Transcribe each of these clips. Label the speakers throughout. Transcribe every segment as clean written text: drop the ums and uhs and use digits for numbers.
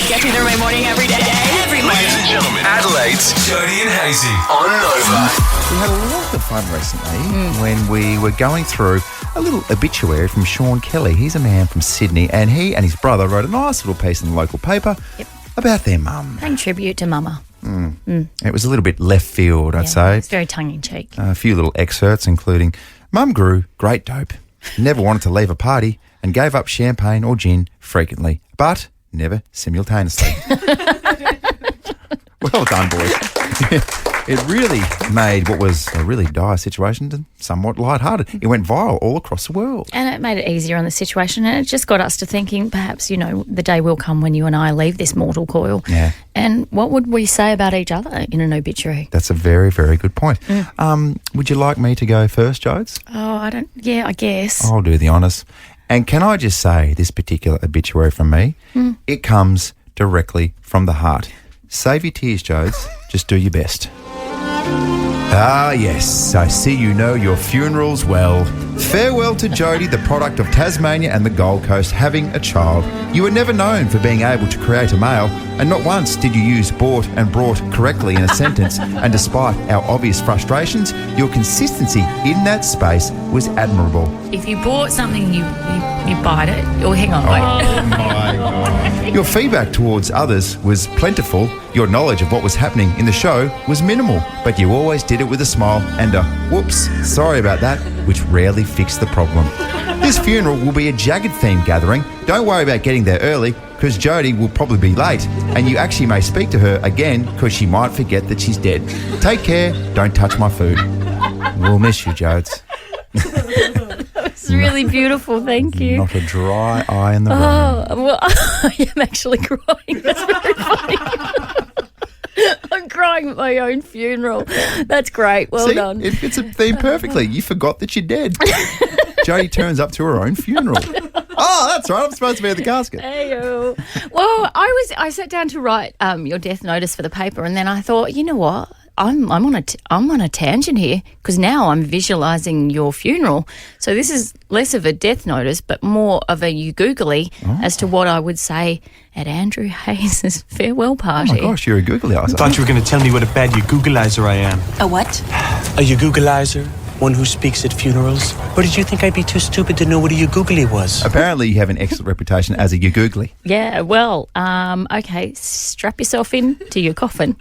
Speaker 1: Gets me through my morning every day.
Speaker 2: Ladies and gentlemen, Adelaide's Jodie and Hayesy on Nova.
Speaker 3: We had a lot of fun recently when we were going through a little obituary from Sean Kelly. He's a man from Sydney, and he and his brother wrote a nice little piece in the local paper about their mum.
Speaker 1: Paying tribute to Mama.
Speaker 3: It was a little bit left field, I'd say.
Speaker 1: It's very tongue-in-cheek.
Speaker 3: A few little excerpts, including, Mum grew great dope, never wanted to leave a party, and gave up champagne or gin frequently, but never simultaneously. Well done, boys. It really made what was a really dire situation somewhat lighthearted. It went viral all across the world.
Speaker 1: And it made it easier on the situation, and it just got us to thinking perhaps, you know, the day will come when you and I leave this mortal coil.
Speaker 3: Yeah.
Speaker 1: And what would we say about each other in an obituary?
Speaker 3: That's a very, very good point. Would you like me to go first, Jodes?
Speaker 1: Oh, I guess.
Speaker 3: I'll do the honours. And can I just say, this particular obituary from me, it comes directly from the heart. Save your tears, Jodes. Just do your best. Ah, yes, I see you know your funerals well. Farewell to Jodie, the product of Tasmania and the Gold Coast, having a child. You were never known for being able to create a male, and not once did you use bought and brought correctly in a sentence, and despite our obvious frustrations, your consistency in that space was admirable.
Speaker 1: If you bought something, you bite it. Oh, hang on, wait.
Speaker 3: Oh, my God. Your feedback towards others was plentiful. Your knowledge of what was happening in the show was minimal, but you always did it with a smile and a whoops, sorry about that, which rarely fixed the problem. This funeral will be a jagged-themed gathering. Don't worry about getting there early, because Jodie will probably be late, and you actually may speak to her again because she might forget that she's dead. Take care. Don't touch my food. We'll miss you, Jodes.
Speaker 1: It's really beautiful, thank you.
Speaker 3: Not a dry eye in the room.
Speaker 1: Oh, well, I am actually crying. That's very funny. I'm crying at my own funeral. That's great. Well done.
Speaker 3: It fits a theme perfectly. You forgot that you're dead. Jodie turns up to her own funeral. Oh, that's right. I'm supposed to be at the casket.
Speaker 1: Hey-o. Well, I sat down to write your death notice for the paper, and then I thought, you know what? I'm on a tangent here, because now I'm visualising your funeral. So this is less of a death notice, but more of a you googly as to what I would say at Andrew Hayes' farewell party.
Speaker 3: Oh my gosh, you're a googleizer.
Speaker 4: I thought you were going to tell me what a bad you Googleizer I am.
Speaker 1: A what?
Speaker 4: A you Googleizer? One who speaks at funerals? Or did you think I'd be too stupid to know what a you googly was?
Speaker 3: Apparently you have an excellent reputation as a you googly.
Speaker 1: Yeah, well, okay, strap yourself in to your coffin,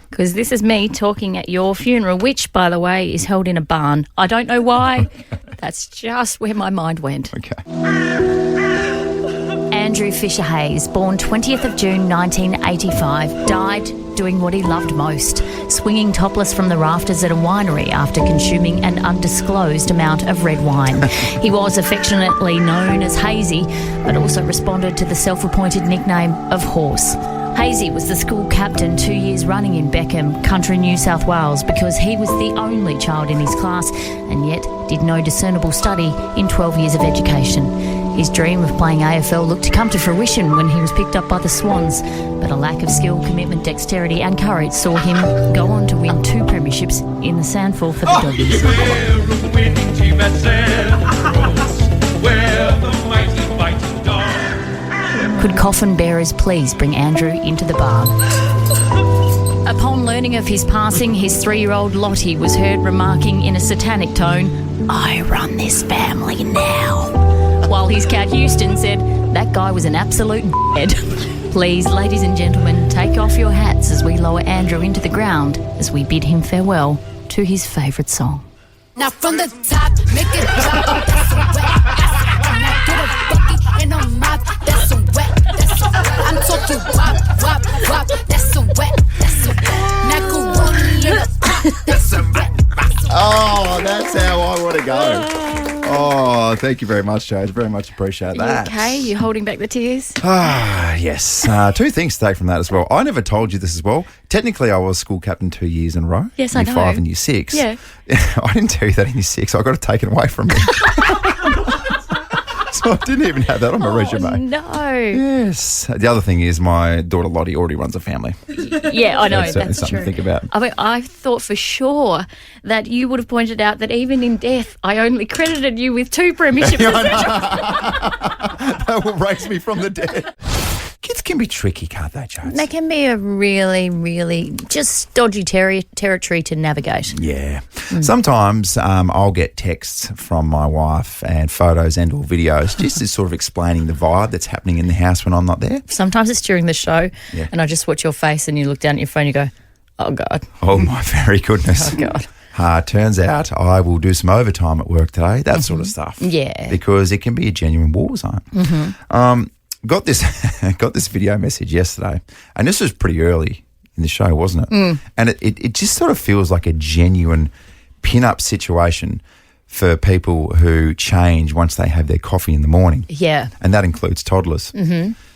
Speaker 1: because this is me talking at your funeral, which, by the way, is held in a barn. I don't know why. That's just where my mind went.
Speaker 3: Okay.
Speaker 1: Andrew Fisher Hayes, born 20th of June 1985, died doing what he loved most, swinging topless from the rafters at a winery after consuming an undisclosed amount of red wine. He was affectionately known as Hayesy, but also responded to the self-appointed nickname of Horse. Hayesy was the school captain 2 years running in Beckham, country New South Wales, because he was the only child in his class and yet did no discernible study in 12 years of education. His dream of playing AFL looked to come to fruition when he was picked up by the Swans, but a lack of skill, commitment, dexterity and courage saw him go on to win 2 premierships in the sandful for the Doggies. Could coffin bearers please bring Andrew into the barn? Upon learning of his passing, his 3-year-old Lottie was heard remarking in a satanic tone, "I run this family now." While his cat Houston said, "That guy was an absolute d***head." Please, ladies and gentlemen, take off your hats as we lower Andrew into the ground as we bid him farewell to his favourite song.
Speaker 5: Now from the top, make it drop. That's some wet. Can I get a bucket and a mop? That's some wet. That's some wet. I'm talking wop, wop, wop. That's some wet. That's some wet. Macaroni in a pot. That's some wet.
Speaker 3: Oh, that's how I want to go. Oh, thank you very much, Jade. Very much appreciate that.
Speaker 1: Okay, you holding back the tears?
Speaker 3: Ah, yes. 2 things to take from that as well. I never told you this as well. Technically, I was school captain 2 years in a row.
Speaker 1: Yes, I know.
Speaker 3: Year 5 and year 6.
Speaker 1: Yeah.
Speaker 3: I didn't tell you that in year 6. I got it taken away from me. So I didn't even have that on my resume.
Speaker 1: No.
Speaker 3: Yes. The other thing is my daughter Lottie already runs a family.
Speaker 1: Yeah, I know,
Speaker 3: That's certainly
Speaker 1: that's
Speaker 3: something
Speaker 1: true.
Speaker 3: to think about.
Speaker 1: I mean, I thought for sure that you would have pointed out that even in death, I only credited you with 2 premierships.
Speaker 3: That will raise me from the dead. Kids can be tricky, can't they, Jones?
Speaker 1: They can be a really, really just dodgy territory to navigate.
Speaker 3: Yeah. Sometimes I'll get texts from my wife and photos and or videos just as sort of explaining the vibe that's happening in the house when I'm not there.
Speaker 1: Sometimes it's during the show
Speaker 3: Yeah.
Speaker 1: and I just watch your face and you look down at your phone and you go, oh, God.
Speaker 3: Oh, my very goodness.
Speaker 1: Oh, God.
Speaker 3: Turns out I will do some overtime at work today, that sort of stuff.
Speaker 1: Yeah.
Speaker 3: Because it can be a genuine war zone. Got this video message yesterday, and this was pretty early in the show, wasn't it? And it just sort of feels like a genuine pin-up situation for people who change once they have their coffee in the morning.
Speaker 1: Yeah.
Speaker 3: And that includes toddlers.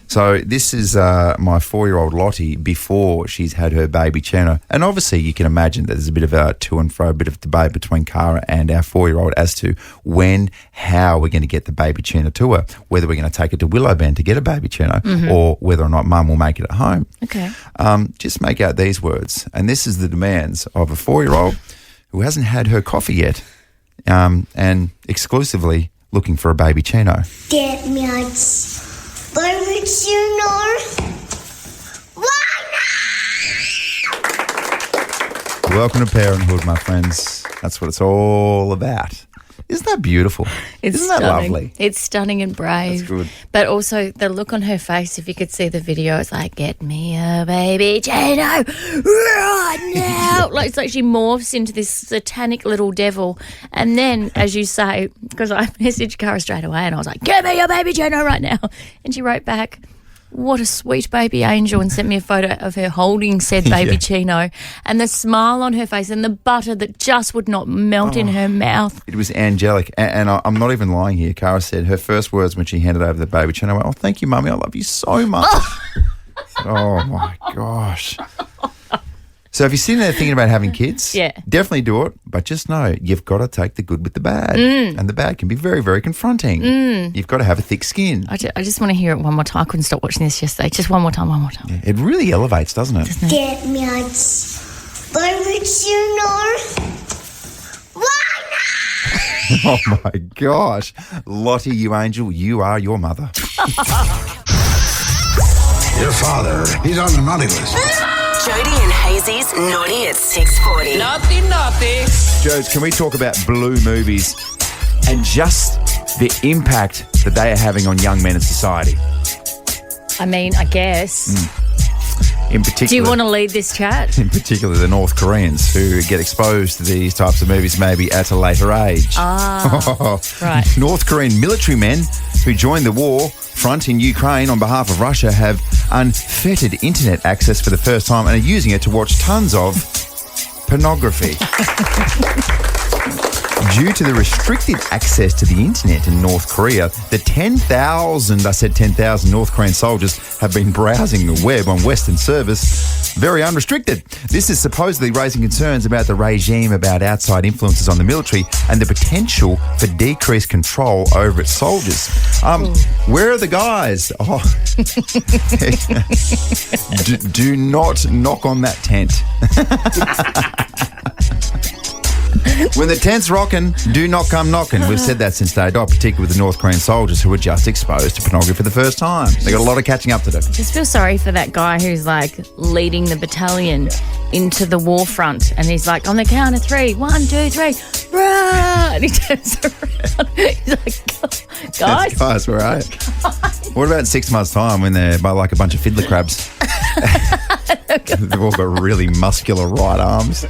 Speaker 3: So this is my 4-year-old Lottie before she's had her baby Chino. And obviously you can imagine that there's a bit of a to and fro, a bit of debate between Cara and our 4-year-old as to how we're going to get the baby Chino to her, whether we're going to take it to Willowbend to get a baby Chino or whether or not Mum will make it at home.
Speaker 1: Okay.
Speaker 3: Just make out these words. And this is the demands of a 4-year-old who hasn't had her coffee yet and exclusively looking for a baby Chino.
Speaker 6: Get me a baby Chino. Why not?
Speaker 3: Welcome to parenthood, my friends. That's what it's all about. Isn't that beautiful? Isn't that
Speaker 1: stunning.
Speaker 3: lovely?
Speaker 1: It's stunning and brave.
Speaker 3: That's good.
Speaker 1: But also the look on her face, if you could see the video, it's like, get me a baby Chino right now. Like, it's like she morphs into this satanic little devil. And then, as you say, because I messaged Cara straight away and I was like, get me a baby Chino right now. And she wrote back, what a sweet baby angel, and sent me a photo of her holding said baby Chino and the smile on her face and the butter that just would not melt in her mouth.
Speaker 3: It was angelic. And I'm not even lying here. Cara said her first words when she handed over the baby Chino were, oh, thank you, Mummy. I love you so much. Oh, my gosh. So if you're sitting there thinking about having kids, definitely do it. But just know you've got to take the good with the bad. And the bad can be very, very confronting. You've got to have a thick skin.
Speaker 1: I just want to hear it one more time. I couldn't stop watching this yesterday. Just one more time.
Speaker 3: Yeah, it really elevates, doesn't it?
Speaker 6: Get me a baby Chino. Why not?
Speaker 3: Oh, my gosh. Lottie, you angel, you are your mother.
Speaker 7: Your father, he's on the naughty list.
Speaker 8: Jodie and Hayes's Naughty at 6:40.
Speaker 9: Naughty.
Speaker 3: Jodes, can we talk about blue movies and just the impact that they are having on young men in society?
Speaker 1: I mean, I guess.
Speaker 3: In particular,
Speaker 1: Do you want to lead this chat?
Speaker 3: in particular, the North Koreans who get exposed to these types of movies maybe at a later age.
Speaker 1: Right.
Speaker 3: North Korean military men who joined the war front in Ukraine on behalf of Russia have unfettered internet access for the first time and are using it to watch tons of pornography. Due to the restricted access to the internet in North Korea, the 10,000 North Korean soldiers have been browsing the web on Western servers very unrestricted. This is supposedly raising concerns about the regime, about outside influences on the military and the potential for decreased control over its soldiers. Where are the guys? Oh. do not knock on that tent. When the tent's rocking, do not come knocking. We've said that since day dot, particularly with the North Korean soldiers who were just exposed to pornography for the first time. They got a lot of catching up to do.
Speaker 1: Just feel sorry for that guy who's like leading the battalion into the war front, and he's like, on the count of 3, 1, 2, 3, rah! And he turns around. He's like, guys,
Speaker 3: where are you? What about in 6 months' time when they're like a bunch of fiddler crabs? They've all got really muscular right arms.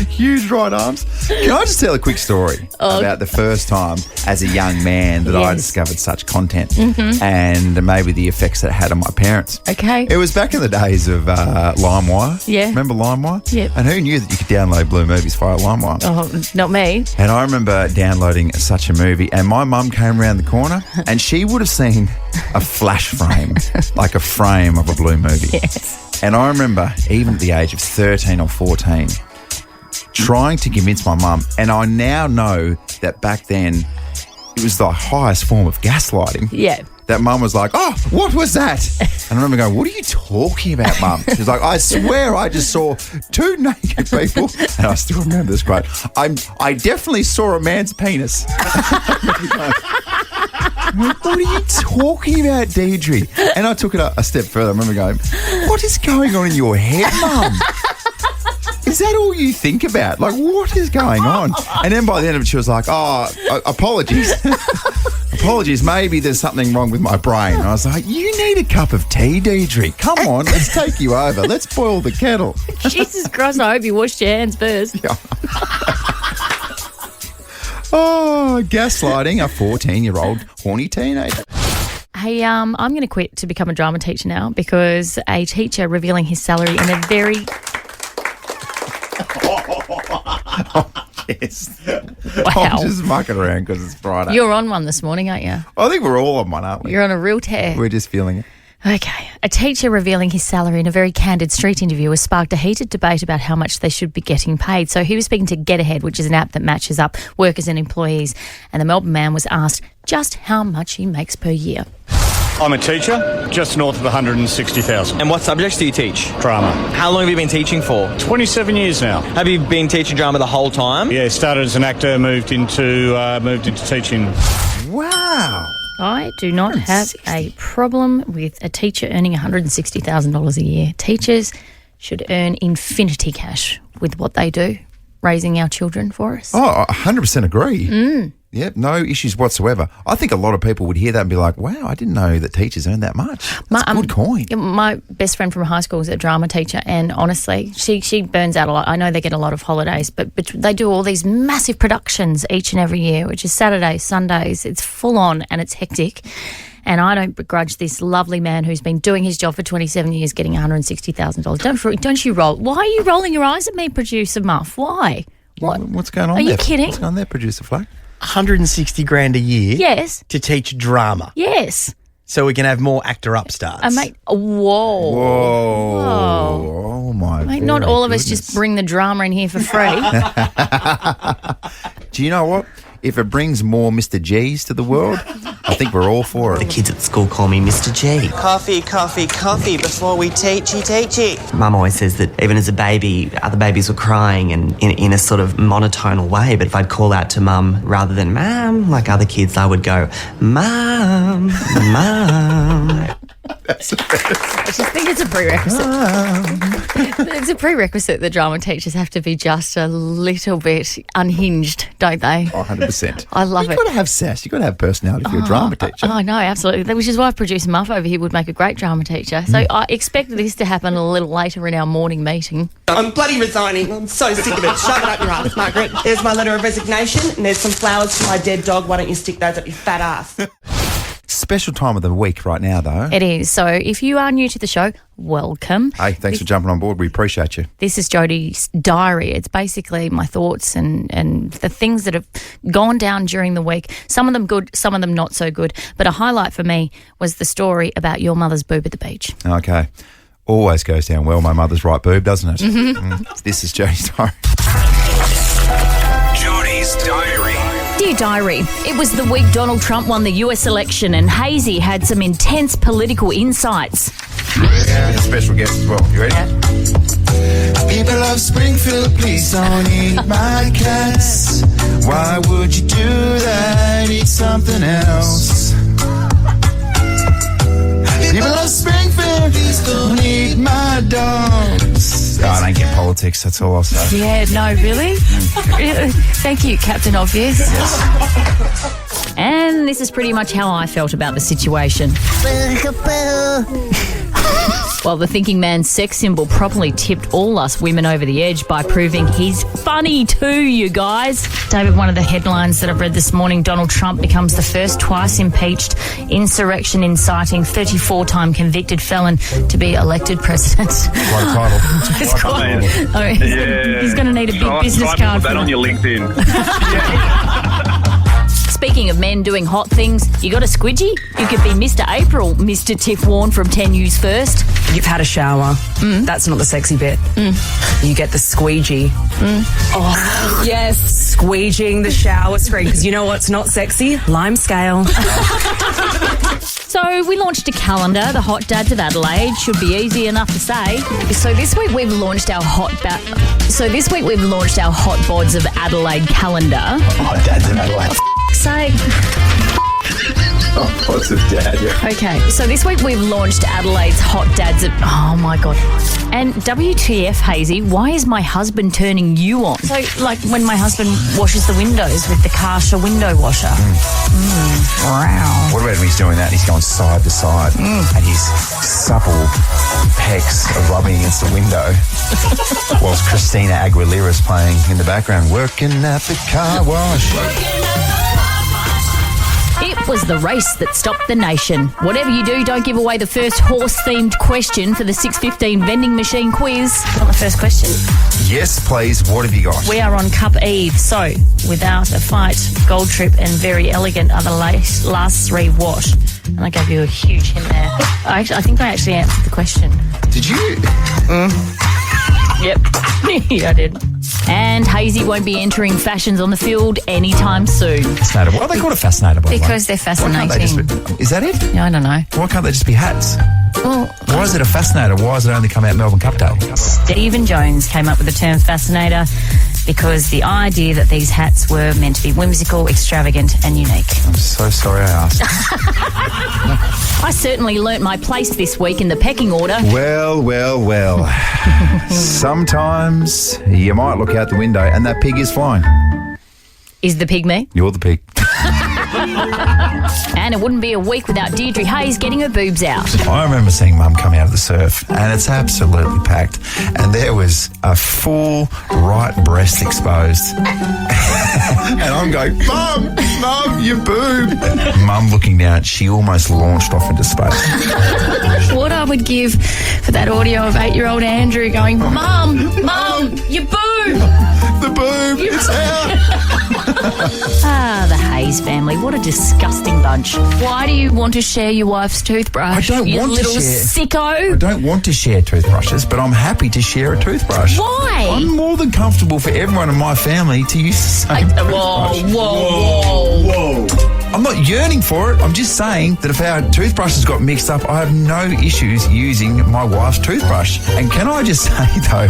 Speaker 3: Huge right arms. Can I just tell a quick story about the first time as a young man that I discovered such content and maybe the effects that it had on my parents?
Speaker 1: Okay.
Speaker 3: It was back in the days of LimeWire.
Speaker 1: Yeah.
Speaker 3: Remember LimeWire?
Speaker 1: Yep.
Speaker 3: And who knew that you could download blue movies via LimeWire?
Speaker 1: Oh, not me.
Speaker 3: And I remember downloading such a movie and my mum came around the corner and she would have seen a flash frame, like a frame of a blue movie.
Speaker 1: Yes.
Speaker 3: And I remember, even at the age of 13 or 14, trying to convince my mum, and I now know that back then it was the highest form of gaslighting.
Speaker 1: Yeah.
Speaker 3: That mum was like, oh, what was that? And I remember going, what are you talking about, mum? She was like, I swear I just saw 2 naked people. And I still remember this quote. I definitely saw a man's penis. What are you talking about, Deirdre? And I took it a step further. I remember going, what is going on in your head, Mum? Is that all you think about? Like, what is going on? And then by the end of it, she was like, apologies. Apologies, maybe there's something wrong with my brain. And I was like, you need a cup of tea, Deirdre. Come on, let's take you over. Let's boil the kettle.
Speaker 1: Jesus Christ, I hope you washed your hands first.
Speaker 3: Yeah. Oh, gaslighting a 14-year-old horny teenager.
Speaker 1: Hey, I'm going to quit to become a drama teacher now because a teacher revealing his salary in a very...
Speaker 3: Yes.
Speaker 1: Wow.
Speaker 3: I'm just mucking around because it's Friday.
Speaker 1: You're on one this morning, aren't you?
Speaker 3: I think we're all on one, aren't we?
Speaker 1: You're on a real tear.
Speaker 3: We're just feeling it.
Speaker 1: Okay. A teacher revealing his salary in a very candid street interview has sparked a heated debate about how much they should be getting paid. So he was speaking to Get Ahead, which is an app that matches up workers and employees. And the Melbourne man was asked just how much he makes per year.
Speaker 9: I'm a teacher, just north of 160,000.
Speaker 10: And what subjects do you teach?
Speaker 9: Drama.
Speaker 10: How long have you been teaching for?
Speaker 9: 27 years now.
Speaker 10: Have you been teaching drama the whole time?
Speaker 9: Yeah, started as an actor, moved into teaching.
Speaker 3: Wow.
Speaker 1: I do not have a problem with a teacher earning $160,000 a year. Teachers should earn infinity cash with what they do, raising our children for us.
Speaker 3: Oh, 100% agree. Yep, no issues whatsoever. I think a lot of people would hear that and be like, wow, I didn't know that teachers earn that much. That's good coin.
Speaker 1: My best friend from high school is a drama teacher, and honestly, she burns out a lot. I know they get a lot of holidays, but they do all these massive productions each and every year, which is Saturdays, Sundays. It's full on and it's hectic. And I don't begrudge this lovely man who's been doing his job for 27 years getting $160,000. Don't you roll? Why are you rolling your eyes at me, producer Muff? Why?
Speaker 3: What's going on
Speaker 1: there? Are you
Speaker 3: there?
Speaker 1: kidding?
Speaker 3: What's going on there, producer Flack?
Speaker 4: 160 grand a year.
Speaker 1: Yes.
Speaker 4: To teach drama.
Speaker 1: Yes.
Speaker 4: So we can have more actor upstarts.
Speaker 1: Mate, whoa.
Speaker 3: Oh my!
Speaker 1: Mate, not all of us just bring the drama in here for free.
Speaker 3: Do you know what? If it brings more Mr. G's to the world, I think we're all for it.
Speaker 11: The kids at school call me Mr. G.
Speaker 12: Coffee, coffee, coffee before we teachy.
Speaker 11: Mum always says that even as a baby, other babies were crying and in a sort of monotonal way, but if I'd call out to Mum rather than Mum, like other kids, I would go, Mum, Mum.
Speaker 1: I just think it's a prerequisite. It's a prerequisite that drama teachers have to be just a little bit unhinged, don't they?
Speaker 3: 100%.
Speaker 1: I love it.
Speaker 3: You've got to have sass. You've got to have personality if you're a drama teacher.
Speaker 1: I know, absolutely. Which is why producer Muff over here would make a great drama teacher. So I expect this to happen a little later in our morning meeting.
Speaker 12: I'm bloody resigning. I'm so sick of it. Shove it up your ass, Margaret. There's my letter of resignation and there's some flowers for my dead dog. Why don't you stick those up your fat ass?
Speaker 3: Special time of the week right now, though.
Speaker 1: It is. So if you are new to the show, welcome.
Speaker 3: Hey, thanks for jumping on board. We appreciate you.
Speaker 1: This is Jodie's diary. It's basically my thoughts and the things that have gone down during the week. Some of them good, some of them not so good. But a highlight for me was the story about your mother's boob at the beach.
Speaker 3: Okay. Always goes down well, my mother's right boob, doesn't it? Mm-hmm. This is Jodie's diary.
Speaker 2: Jodie's diary.
Speaker 1: Dear Diary, it was the week Donald Trump won the US election and Hayesy had some intense political insights.
Speaker 3: Yeah, special guest as well. You ready?
Speaker 1: Yeah.
Speaker 13: People of Springfield, please don't eat my cats. Why would you do that? Eat something else. People of Springfield, please don't eat my dogs.
Speaker 3: Oh, I don't get politics, that's all I'll say.
Speaker 1: Yeah, no, really? Thank you, Captain Obvious. Yes. And this is pretty much how I felt about the situation. Well, the thinking man's sex symbol properly tipped all us women over the edge by proving he's funny too, you guys. David, one of the headlines that I've read this morning, Donald Trump becomes the first twice impeached, insurrection inciting, 34-time convicted felon to be elected president.
Speaker 3: Quite a title.
Speaker 1: It's quite, he's going to need a big business card for
Speaker 14: that on your LinkedIn.
Speaker 1: Speaking of men doing hot things, you got a squidgy? You could be Mr. April, Mr. Tiff Warren from 10 News First.
Speaker 15: You've had a shower. That's not the sexy bit. You get the squeegee. Oh, yes, squeegeeing the shower screen. Because you know what's not sexy? Lime scale.
Speaker 1: So we launched a calendar, the Hot Dads of Adelaide. Should be easy enough to say. So this week we've launched our Hot Bods of Adelaide calendar.
Speaker 13: Hot Dads of Adelaide.
Speaker 1: Say.
Speaker 3: Lots of dad, yeah.
Speaker 1: Okay, so this week we've launched Adelaide's Hot Dads. Oh my God. And WTF, Hazy, why is my husband turning you on? So, like when my husband washes the windows with the Kasha window washer. Wow.
Speaker 3: What about when he's doing that? He's going side to side, and his supple pecs are rubbing against the window, whilst Christina Aguilera's playing in the background, working at the car wash.
Speaker 1: It was the race that stopped the nation. Whatever you do, don't give away the first horse-themed question for the 6:15 vending machine quiz. Not the first question.
Speaker 3: Yes, please. What have you got?
Speaker 1: We are on Cup Eve, so without a fight, Gold Trip and Very Elegant are the last three. What? And I gave you a huge hint there. I think I actually answered the question.
Speaker 3: Did you?
Speaker 1: Yep. Yeah, I did. And Hazy won't be entering fashions on the field anytime soon.
Speaker 3: Fascinator. Why are they called a fascinator? By
Speaker 1: Because they're fascinating.
Speaker 3: Is that it?
Speaker 1: Yeah, I don't know.
Speaker 3: Why can't they just be hats?
Speaker 1: Well,
Speaker 3: why is it a fascinator? Why does it only come out Melbourne Cup Day?
Speaker 1: Stephen Jones came up with the term fascinator because the idea that these hats were meant to be whimsical, extravagant and unique.
Speaker 3: I'm so sorry I asked.
Speaker 1: I certainly learnt my place this week in the pecking order.
Speaker 3: Well. Sometimes you might look out the window and that pig is flying.
Speaker 1: Is the pig me?
Speaker 3: You're the pig.
Speaker 1: And it wouldn't be a week without Deirdre Hayes getting her boobs out.
Speaker 3: I remember seeing Mum come out of the surf and it's absolutely packed and there was a full right breast exposed. And I'm going, Mum, your boob. Mum looking down, she almost launched off into space.
Speaker 1: What I would give for that audio of 8-year-old Andrew going, Mum, your boob.
Speaker 3: The boob, it's out.
Speaker 1: The Hayes family, what a disgusting bunch. Why do you want to share your wife's toothbrush?
Speaker 3: I don't
Speaker 1: you
Speaker 3: want to
Speaker 1: little
Speaker 3: share.
Speaker 1: sicko.
Speaker 3: I don't want to share toothbrushes, but I'm happy to share a toothbrush.
Speaker 1: Why?
Speaker 3: I'm more than comfortable for everyone in my family to use the same toothbrush.
Speaker 1: Whoa.
Speaker 3: I'm not yearning for it. I'm just saying that if our toothbrushes got mixed up, I have no issues using my wife's toothbrush. And can I just say, though,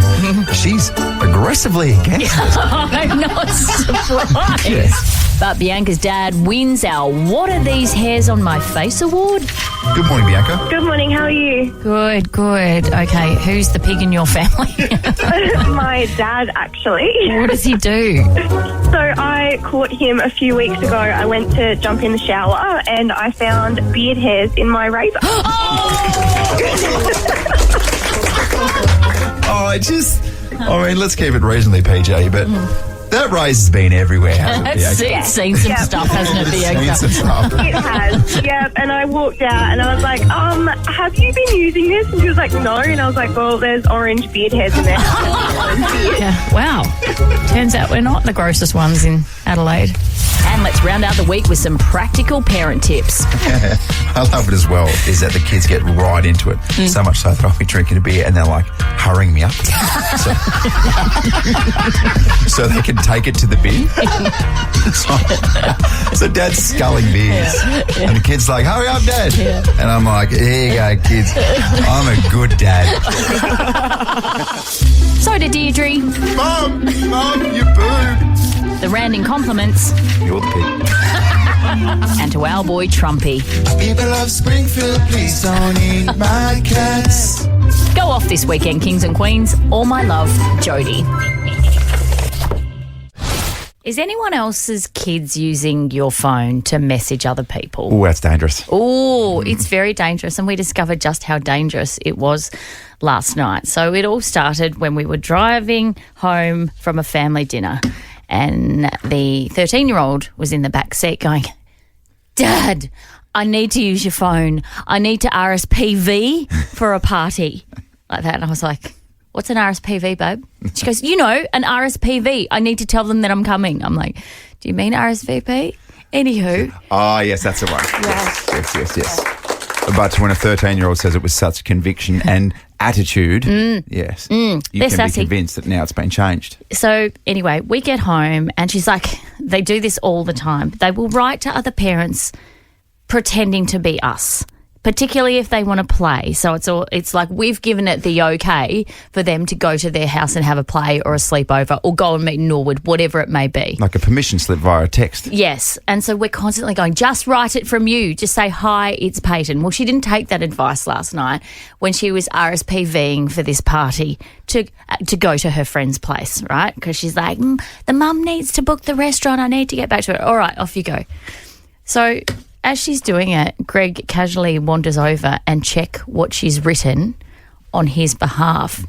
Speaker 3: she's aggressively against it.
Speaker 1: I'm not surprised.
Speaker 3: Yes.
Speaker 1: But Bianca's dad wins our What Are These Hairs on My Face award.
Speaker 3: Good morning, Bianca.
Speaker 14: Good morning, how are you?
Speaker 1: Good. Okay, who's the pig in your family?
Speaker 14: My dad, actually.
Speaker 1: What does he do?
Speaker 14: So I caught him a few weeks ago. I went to jump in the shower and I found beard hairs in my razor.
Speaker 3: Let's keep it reasonably PG, but that razor's been everywhere, hasn't it, Bianca?
Speaker 1: It's seen some stuff, hasn't it, Bianca?
Speaker 3: It's seen some stuff.
Speaker 14: It has, yep. And I walked out and I was like, have you been using this? And she was like, no. And I was like, well, there's orange beard hairs in there.
Speaker 1: Yeah. Wow. Turns out we're not the grossest ones in Adelaide. And let's round out the week with some practical parent tips.
Speaker 3: I love it as well, is that the kids get right into it. So much so that I'll be drinking a beer and they're like hurrying me up. So they can take it to the bin. So Dad's sculling beers.
Speaker 1: Yeah.
Speaker 3: And the kid's like, hurry up, Dad. Yeah. And I'm like, here you go, kids. I'm a good dad.
Speaker 1: So to Deirdre.
Speaker 3: Mum, you boob.
Speaker 1: The Randing compliments.
Speaker 3: You're the pig.
Speaker 1: And to our boy Trumpy.
Speaker 13: People of Springfield, please don't eat my cats.
Speaker 1: Go off this weekend, kings and queens. All my love, Jodie. Is anyone else's kids using your phone to message other people?
Speaker 3: Oh, that's dangerous.
Speaker 1: Oh, it's very dangerous. And we discovered just how dangerous it was last night. So it all started when we were driving home from a family dinner. And the 13-year-old was in the back seat going, Dad, I need to use your phone. I need to RSPV for a party. Like that. And I was like, what's an RSPV, babe? She goes, an RSPV. I need to tell them that I'm coming. I'm like, do you mean RSVP? Anywho.
Speaker 3: Oh, yes, that's the one. Yes. But when a 13-year-old says it with such conviction and attitude, yes, you can
Speaker 1: sassy.
Speaker 3: be convinced that now it's been changed.
Speaker 1: So anyway, we get home and she's like, they do this all the time. They will write to other parents pretending to be us. particularly if they want to play. So it's like we've given it the okay for them to go to their house and have a play or a sleepover or go and meet Norwood, whatever it may be.
Speaker 3: Like a permission slip via a text.
Speaker 1: Yes. And so we're constantly going, just write it from you. Just say, hi, it's Peyton. Well, she didn't take that advice last night when she was RSPVing for this party to go to her friend's place, right? Because she's like, the mum needs to book the restaurant. I need to get back to it. All right, off you go. So as she's doing it, Greg casually wanders over and check what she's written on his behalf.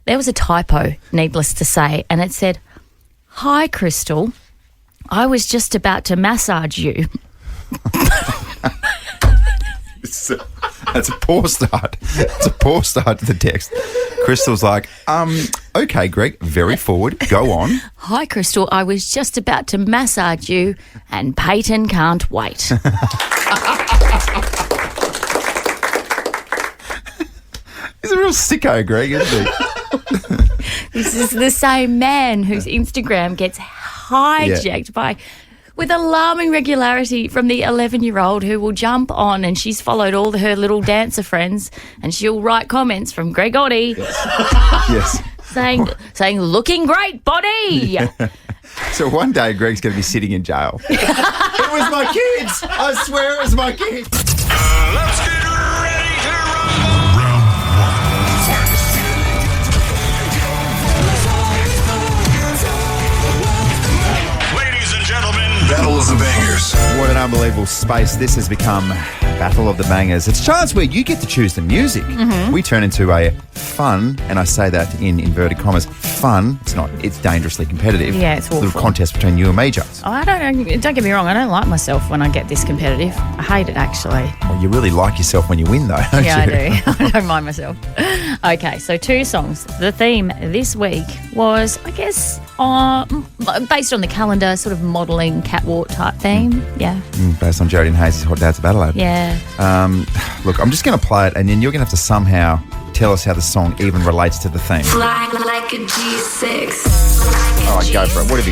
Speaker 1: There was a typo, needless to say, and it said, hi, Crystal. I was just about to massage you.
Speaker 3: That's a poor start. It's a poor start to the text. Crystal's like, okay, Greg, very forward. Go on.
Speaker 1: Hi, Crystal. I was just about to massage you and Peyton can't wait.
Speaker 3: He's a real sicko, Greg, isn't he?
Speaker 1: This is the same man whose Instagram gets hijacked with alarming regularity from the 11-year-old who will jump on, and she's followed all her little dancer friends, and she'll write comments from Greg Oddie
Speaker 3: Yes.
Speaker 1: saying, looking great, body.
Speaker 3: Yeah. So one day Greg's going to be sitting in jail. It was my kids. I swear it was my kids.
Speaker 2: Let's get ready to rumble. Ladies and gentlemen, Battle of the Bangers.
Speaker 3: What an unbelievable space this has become. Battle of the Bangers. It's a chance where you get to choose the music.
Speaker 1: Mm-hmm.
Speaker 3: We turn into a fun, and I say that in inverted commas, fun. It's not. It's dangerously competitive.
Speaker 1: Yeah, it's awful.
Speaker 3: Little contest between you and me, Jones.
Speaker 1: Oh, don't get me wrong. I don't like myself when I get this competitive. I hate it, actually.
Speaker 3: Well, you really like yourself when you win, though, don't
Speaker 1: Yeah,
Speaker 3: you?
Speaker 1: I do. I don't mind myself. Okay, so 2 songs. The theme this week was, I guess, based on the calendar, sort of modelling catwalk type theme. Yeah.
Speaker 3: Based on Jodie and Hayes's Hot Dads of Adelaide.
Speaker 1: Yeah.
Speaker 3: Look, I'm just going to play it, and then you're going to have to somehow tell us how the song even relates to the theme.
Speaker 5: Fly like a G6.
Speaker 3: All right, go for it. What have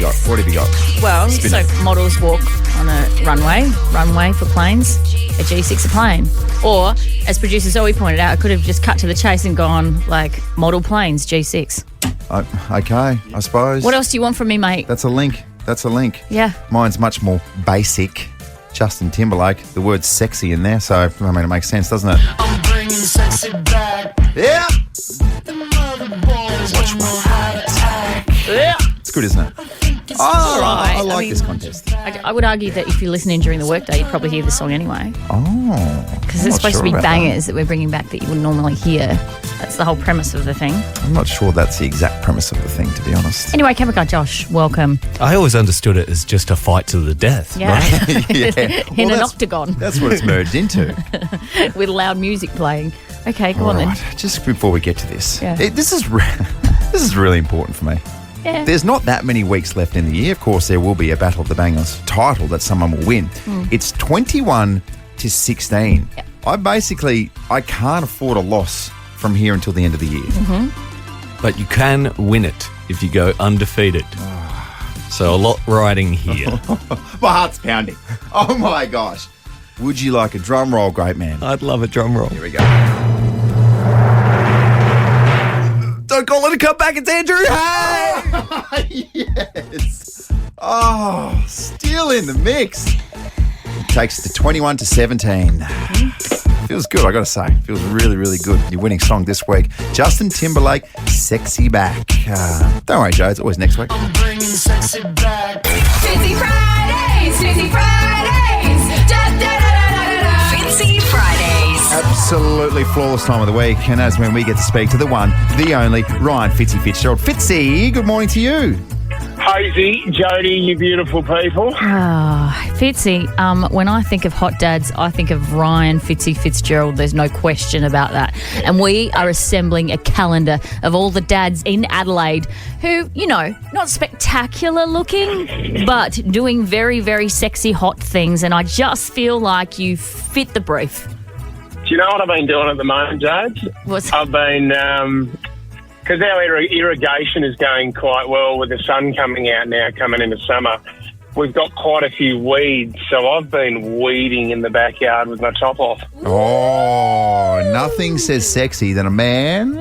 Speaker 3: you got?
Speaker 1: Well,
Speaker 3: Spin
Speaker 1: so
Speaker 3: it.
Speaker 1: models walk on a runway for planes, a G6 a plane. Or, as producer Zoe pointed out, I could have just cut to the chase and gone, like, model planes, G6.
Speaker 3: Okay, I suppose.
Speaker 1: What else do you want from me, mate?
Speaker 3: That's a link.
Speaker 1: Yeah.
Speaker 3: Mine's much more basic. Justin Timberlake, the word's sexy in there, so, I mean, it makes sense, doesn't it?
Speaker 13: I'm bringing sexy back.
Speaker 3: Yeah.
Speaker 13: The mother boys know how to act.
Speaker 1: Yeah.
Speaker 3: It's good, isn't it?
Speaker 1: All right.
Speaker 3: I like this contest.
Speaker 1: I would argue that if you're listening during the workday, you'd probably hear this song anyway.
Speaker 3: Oh.
Speaker 1: Because it's supposed to be bangers that we're bringing back that you would normally hear. That's the whole premise of the thing.
Speaker 3: I'm not sure that's the exact premise of the thing, to be honest.
Speaker 1: Anyway, Capricorn Josh, welcome.
Speaker 16: I always understood it as just a fight to the death,
Speaker 1: Yeah.
Speaker 16: right?
Speaker 3: Yeah.
Speaker 1: In
Speaker 3: Well,
Speaker 1: an
Speaker 3: that's-
Speaker 1: octagon.
Speaker 3: That's what it's merged into.
Speaker 1: With loud music playing. Okay, go
Speaker 3: All
Speaker 1: on
Speaker 3: right,
Speaker 1: then.
Speaker 3: just before we get to this,
Speaker 1: Yeah.
Speaker 3: this is really important for me.
Speaker 1: Yeah.
Speaker 3: There's not that many weeks left in the year. Of course, there will be a Battle of the Bangers title that someone will win. It's 21 to 16. I can't afford a loss from here until the end of the year.
Speaker 16: But you can win it if you go undefeated. So a lot riding here.
Speaker 3: My heart's pounding. Oh my gosh. Would you like a drum roll, great man?
Speaker 16: I'd love a drum roll.
Speaker 3: Here we go.
Speaker 16: Don't call it a comeback, it's Andrew. Hey!
Speaker 3: Yes. Oh, still in the mix. It takes it to 21 to 17. Feels good, I got to say. Feels really, really good. Your winning song this week, Justin Timberlake, Sexy Back. Don't worry, Joe, it's always next week.
Speaker 13: I'm bringing sexy back.
Speaker 5: Fitzy Fridays. Fitzy Fridays. Fitzy Fridays.
Speaker 3: Absolutely flawless time of the week, and that's when we get to speak to the one, the only, Ryan Fitzy Fitzgerald. Fitzy, good morning to you.
Speaker 17: Hayesy, Jodie, you beautiful people.
Speaker 1: Fitzy, when I think of hot dads, I think of Ryan Fitzy Fitzgerald. There's no question about that. And we are assembling a calendar of all the dads in Adelaide who, not spectacular looking, but doing very, very sexy, hot things. And I just feel like you fit the brief.
Speaker 17: Do you know what I've been doing at the moment, Judge? I've been, because our irrigation is going quite well with the sun coming out now, coming into summer. we've got quite a few weeds, so I've been weeding in the backyard with my top off.
Speaker 3: Oh, nothing says sexy than a man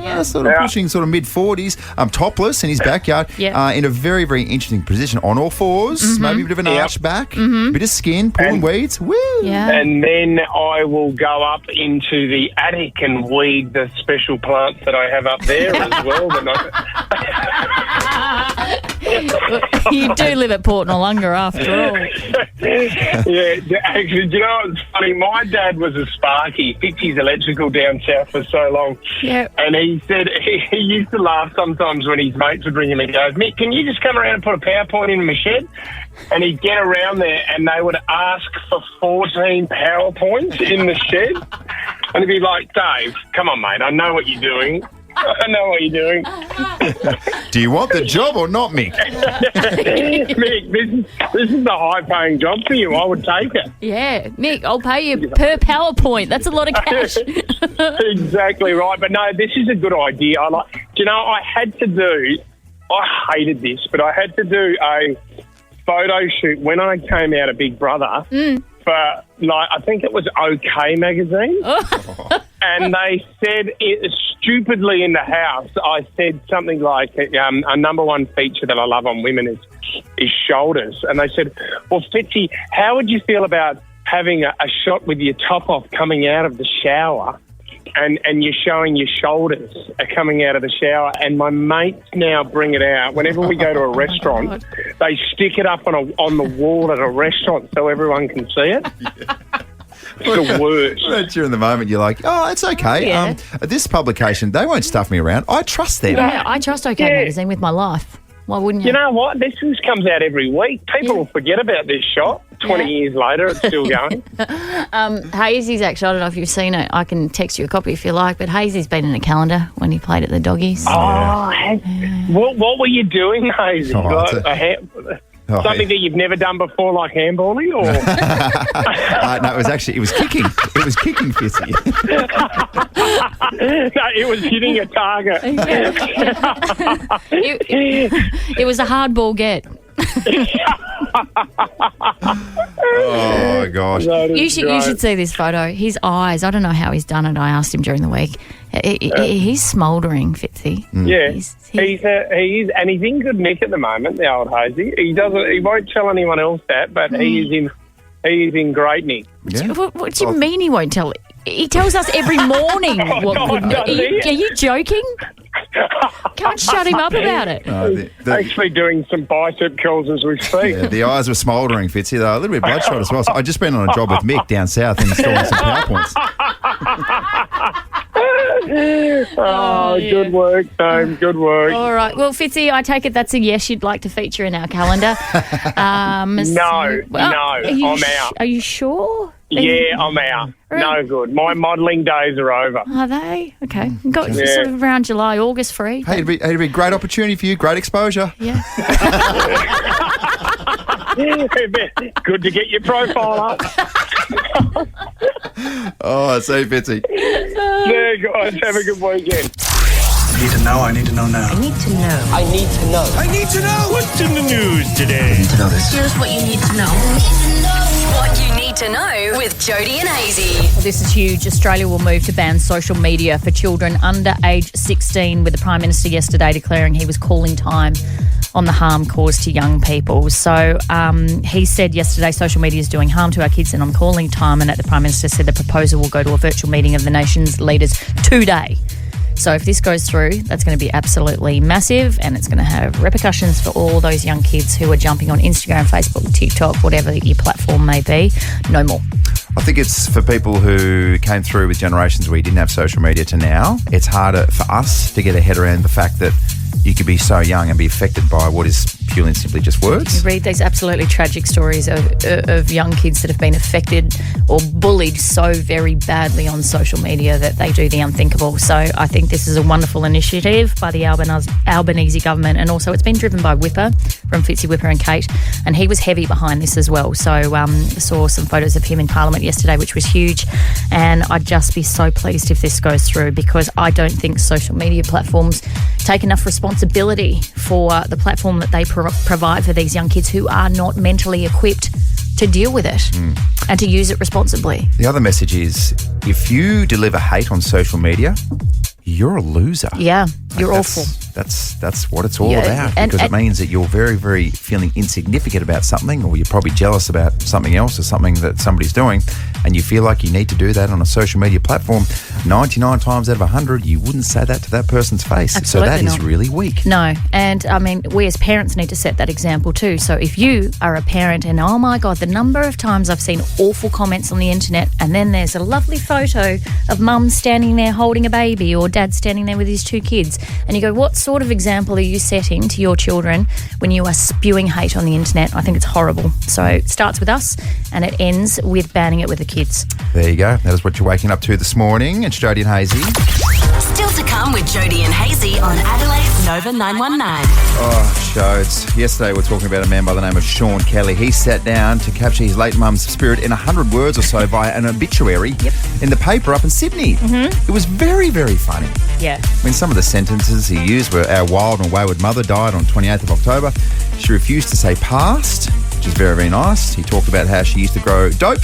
Speaker 3: pushing sort of mid-40s, topless in his backyard, in a very, very interesting position, on all fours, maybe a bit of an arch back, bit of skin, pulling weeds. Woo!
Speaker 1: Yeah.
Speaker 17: And then I will go up into the attic and weed the special plants that I have up there as well.
Speaker 1: You do live at Port Noarlunga after all.
Speaker 17: Yeah, actually, do you know what's funny? My dad was a sparky, fixed his electrical down south for so long.
Speaker 1: Yeah.
Speaker 17: And he said he used to laugh sometimes when his mates would ring him and go, Mick, can you just come around and put a PowerPoint in my shed? And he'd get around there and they would ask for 14 PowerPoints in the shed. And he'd be like, Dave, come on, mate, I know what you're doing. I know what you're doing.
Speaker 3: Do you want the job or not, Mick?
Speaker 17: Mick, this is a high-paying job for you. I would take it.
Speaker 1: Yeah, Mick, I'll pay you per PowerPoint. That's a lot of cash.
Speaker 17: Exactly right. But no, this is a good idea. I hated this, but I had to do a photo shoot when I came out of Big Brother for, I think it was OK magazine. And they said, stupidly in the house, I said something like, a number one feature that I love on women is shoulders. And they said, well, Fitzy, how would you feel about having a shot with your top off coming out of the shower and you're showing your shoulders are coming out of the shower? And my mates now bring it out. Whenever we go to a restaurant, they stick it up on the wall at a restaurant so everyone can see it. It's the worst.
Speaker 3: During the moment, you're like, oh, it's okay.
Speaker 1: Yeah.
Speaker 3: This publication, they won't stuff me around. I trust them.
Speaker 1: Yeah, I trust OK magazine with my life. Why wouldn't you?
Speaker 17: You know what? This comes out every week. People will forget about this shot. 20 years later, it's still going.
Speaker 1: Hazy's actually, I don't know if you've seen it. I can text you a copy if you like, but Hazy's been in a calendar when he played at the Doggies.
Speaker 17: Oh, what were you doing, Hazy? Something that you've never done before, like handballing, or?
Speaker 3: No, it was kicking. It was kicking, Fitzy.
Speaker 17: No, it was hitting a target.
Speaker 1: It was a hard ball get.
Speaker 3: Oh, gosh.
Speaker 1: You should see this photo. His eyes, I don't know how he's done it. I asked him during the week. He's smouldering, Fitzy.
Speaker 17: Yeah, he is, and he's in good nick at the moment, the old Hazy. He won't tell anyone else that, but he is in great nick.
Speaker 3: Yeah.
Speaker 1: What do you mean he won't tell? He tells us every morning. Are you joking? Can't shut him up about it.
Speaker 17: Actually doing some bicep curls as we speak.
Speaker 3: Yeah, the eyes were smouldering, Fitzy. They were a little bit bloodshot as well. So I've just been on a job with Mick down south installing some PowerPoints.
Speaker 17: Good work, Dave. Good work.
Speaker 1: All right. Well, Fitzy, I take it that's a yes. You'd like to feature in our calendar.
Speaker 17: No, I'm out.
Speaker 1: Are you sure?
Speaker 17: Yeah, I'm out. No good. My modelling days are over.
Speaker 1: Are they? Okay. Got sort of around July, August free.
Speaker 3: Hey, it'd be a great opportunity for you. Great exposure.
Speaker 1: Yeah.
Speaker 17: Good to get your profile up.
Speaker 3: Oh, see you, Fitzy.
Speaker 17: Yeah, guys, have a good weekend.
Speaker 7: I need to know. I need to know now.
Speaker 8: I need to know. I need to know.
Speaker 7: I need to know.
Speaker 9: What's in the news today?
Speaker 7: I need to know this.
Speaker 8: Here's what you need to know. What you need to know with Jodie and Hayesy.
Speaker 1: Well, this is huge. Australia will move to ban social media for children under age 16, with the Prime Minister yesterday declaring he was calling time on the harm caused to young people. So he said yesterday social media is doing harm to our kids and I'm calling time, and that the Prime Minister said the proposal will go to a virtual meeting of the nation's leaders today. So if this goes through, that's going to be absolutely massive, and it's going to have repercussions for all those young kids who are jumping on Instagram, Facebook, TikTok, whatever your platform may be. No more.
Speaker 3: I think it's for people who came through with generations where you didn't have social media to now. It's harder for us to get a head around the fact that you could be so young and be affected by what is purely and simply just words.
Speaker 1: You read these absolutely tragic stories of young kids that have been affected or bullied so very badly on social media that they do the unthinkable. So I think this is a wonderful initiative by the Albanese government, and also it's been driven by Whipper from Fitzy, Whipper and Kate, and he was heavy behind this as well. So I saw some photos of him in Parliament yesterday, which was huge, and I'd just be so pleased if this goes through, because I don't think social media platforms take enough responsibility responsibility for the platform that they provide for these young kids who are not mentally equipped to deal with it and to use it responsibly.
Speaker 3: The other message is, if you deliver hate on social media, you're a loser.
Speaker 1: Yeah, you're awful.
Speaker 3: That's what it's all about, because it means that you're very, very feeling insignificant about something, or you're probably jealous about something else or something that somebody's doing, and you feel like you need to do that on a social media platform. 99 times out of 100, you wouldn't say that to that person's face.
Speaker 1: Absolutely
Speaker 3: so that
Speaker 1: not.
Speaker 3: is really weak.
Speaker 1: No, and I mean, we as parents need to set that example too. So if you are a parent and, oh my God, the number of times I've seen awful comments on the internet, and then there's a lovely photo of mum standing there holding a baby or dad standing there with his 2 kids, and you go, what sort of example are you setting to your children when you are spewing hate on the internet? I think it's horrible. So it starts with us and it ends with banning it with the kids.
Speaker 3: There you go. That is what you're waking up to this morning. It's Jodie and Hayesy.
Speaker 8: Still to come with Jodie and Hayesy on Adelaide's Nova 919.
Speaker 3: Oh, shows. Yesterday we were talking about a man by the name of Sean Kelly. He sat down to capture his late mum's spirit in 100 words or so via an obituary in the paper up in Sydney. It was very, very funny.
Speaker 1: Yeah.
Speaker 3: I mean, some of the sentences he used were, our wild and wayward mother died on 28th of October. She refused to say past, which is very, very nice. He talked about how she used to grow dope.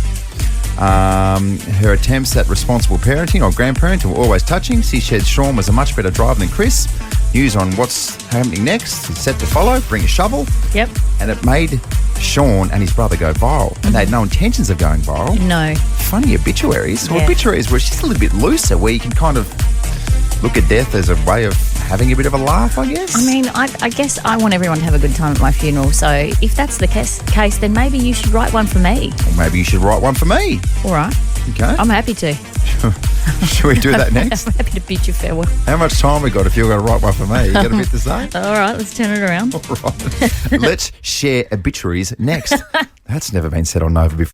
Speaker 3: Her attempts at responsible parenting or grandparenting were always touching. She said Sean was a much better driver than Chris. News on what's happening next is set to follow. Bring a shovel.
Speaker 1: Yep.
Speaker 3: And it made Sean and his brother go viral. And they had no intentions of going viral.
Speaker 1: No.
Speaker 3: Funny obituaries.
Speaker 1: Yeah.
Speaker 3: Obituaries were just a little bit looser, where you can kind of look at death as a way of having a bit of a laugh, I guess.
Speaker 1: I mean, I guess I want everyone to have a good time at my funeral. So if that's the case, then maybe you should write one for me.
Speaker 3: Or maybe you should write one for me.
Speaker 1: All right.
Speaker 3: Okay.
Speaker 1: I'm happy to.
Speaker 3: Should we do that next?
Speaker 1: I'm happy to bid you farewell.
Speaker 3: How much time we got if you're going to write one for me? You got a bit to say?
Speaker 1: All right, let's turn it around.
Speaker 3: All right. Let's share obituaries next. That's never been said on Nova before.